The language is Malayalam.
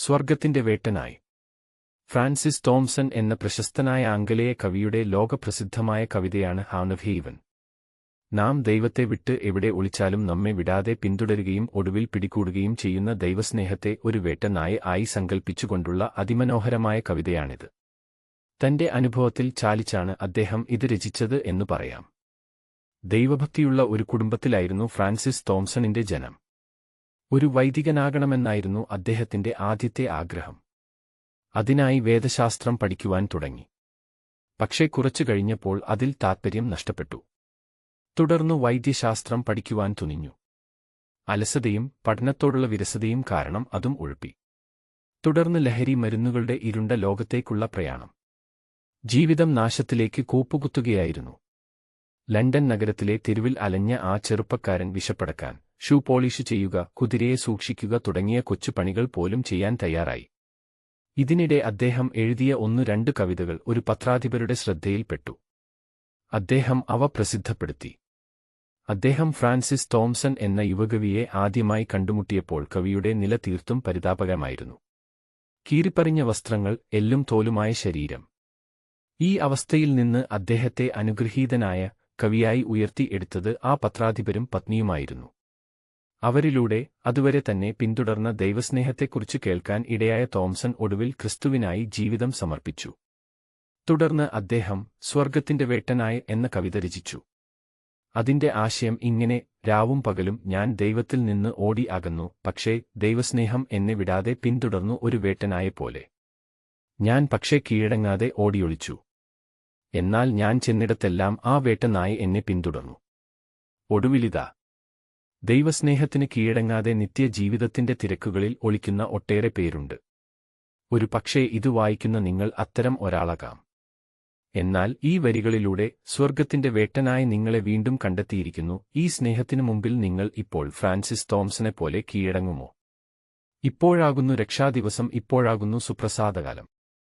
സ്വർഗത്തിന്റെ വേട്ടനായി. ഫ്രാൻസിസ് തോംസൺ എന്ന പ്രശസ്തനായ ആംഗലേയ കവിയുടെ ലോകപ്രസിദ്ധമായ കവിതയാണ് ഹാൻ ഓഫ് ഹെയ്വൻ. നാം ദൈവത്തെ വിട്ട് എവിടെ ഒളിച്ചാലും നമ്മെ വിടാതെ പിന്തുടരുകയും ഒടുവിൽ പിടികൂടുകയും ചെയ്യുന്ന ദൈവസ്നേഹത്തെ ഒരു വേട്ടനായ ആയി സങ്കൽപ്പിച്ചുകൊണ്ടുള്ള അതിമനോഹരമായ കവിതയാണിത്. തന്റെ അനുഭവത്തിൽ ചാലിച്ചാണ് അദ്ദേഹം ഇത് രചിച്ചത് എന്നു പറയാം. ദൈവഭക്തിയുള്ള ഒരു കുടുംബത്തിലായിരുന്നു ഫ്രാൻസിസ് തോംസണിന്റെ ജനം. ഒരു വൈദികനാകണമെന്നായിരുന്നു അദ്ദേഹത്തിന്റെ ആദ്യത്തെ ആഗ്രഹം. അതിനായി വേദശാസ്ത്രം പഠിക്കുവാൻ തുടങ്ങി. പക്ഷേ കുറച്ചു കഴിഞ്ഞപ്പോൾ അതിൽ താൽപര്യം നഷ്ടപ്പെട്ടു. തുടർന്നു വൈദ്യശാസ്ത്രം പഠിക്കുവാൻ തുനിഞ്ഞു. അലസതയും പഠനത്തോടുള്ള വിരസതയും കാരണം അതും ഉഴപ്പി. തുടർന്ന് ലഹരി മരുന്നുകളുടെ ഇരുണ്ട ലോകത്തേക്കുള്ള പ്രയാണം. ജീവിതം നാശത്തിലേക്ക് കൂപ്പുകുത്തുകയായിരുന്നു. ലണ്ടൻ നഗരത്തിലെ തെരുവിൽ അലഞ്ഞ ആ ചെറുപ്പക്കാരൻ വിശപ്പടക്കാൻ ഷൂ പോളിഷ് ചെയ്യുക, കുതിരയെ സൂക്ഷിക്കുക തുടങ്ങിയ കൊച്ചു പണികൾ പോലും ചെയ്യാൻ തയ്യാറായി. ഇതിനിടെ അദ്ദേഹം എഴുതിയ 1-2 കവിതകൾ ഒരു പത്രാധിപരുടെ ശ്രദ്ധയിൽപ്പെട്ടു. അദ്ദേഹം അവ പ്രസിദ്ധപ്പെടുത്തി. അദ്ദേഹം ഫ്രാൻസിസ് തോംസൺ എന്ന യുവകവിയെ ആദ്യമായി കണ്ടുമുട്ടിയപ്പോൾ കവിയുടെ നില തീർത്തും പരിതാപകരമായിരുന്നു. കീറിപ്പറിഞ്ഞ വസ്ത്രങ്ങൾ, എല്ലും തോലുമായ ശരീരം. ഈ അവസ്ഥയിൽ നിന്ന് അദ്ദേഹത്തെ അനുഗ്രഹീതനായ കവിയായി ഉയർത്തി എടുത്തത് ആ പത്രാധിപരും പത്നിയുമായിരുന്നു. അവരിലൂടെ അതുവരെ തന്നെ പിന്തുടർന്ന ദൈവസ്നേഹത്തെക്കുറിച്ച് കേൾക്കാൻ ഇടയായ തോംസൺ ഒടുവിൽ ക്രിസ്തുവിനായി ജീവിതം സമർപ്പിച്ചു. തുടർന്ന് അദ്ദേഹം സ്വർഗത്തിന്റെ വേട്ടനായ എന്ന കവിത രചിച്ചു. അതിന്റെ ആശയം ഇങ്ങനെ: രാവും പകലും ഞാൻ ദൈവത്തിൽ നിന്ന് ഓടി അകന്നു, പക്ഷേ ദൈവസ്നേഹം എന്നെ വിടാതെ പിന്തുടർന്നു ഒരു വേട്ടനായെപ്പോലെ. ഞാൻ പക്ഷേ കീഴടങ്ങാതെ ഓടിയൊളിച്ചു. എന്നാൽ ഞാൻ ചെന്നിടത്തെല്ലാം ആ വേട്ടനായ എന്നെ പിന്തുടർന്നു. ഒടുവിലിതാ, ദൈവസ്നേഹത്തിന് കീഴടങ്ങാതെ നിത്യജീവിതത്തിന്റെ തിരക്കുകളിൽ ഒളിക്കുന്ന ഒട്ടേറെ പേരുണ്ട്. ഒരു പക്ഷേ ഇത് വായിക്കുന്ന നിങ്ങൾ അത്തരം ഒരാളാകാം. എന്നാൽ ഈ വരികളിലൂടെ സ്വർഗത്തിന്റെ വേട്ടനായി നിങ്ങളെ വീണ്ടും കണ്ടെത്തിയിരിക്കുന്നു. ഈ സ്നേഹത്തിനു മുമ്പിൽ നിങ്ങൾ ഇപ്പോൾ ഫ്രാൻസിസ് തോംസണെപ്പോലെ കീഴടങ്ങുമോ? ഇപ്പോഴാകുന്നു രക്ഷാദിവസം, ഇപ്പോഴാകുന്നു സുപ്രസാദകാലം.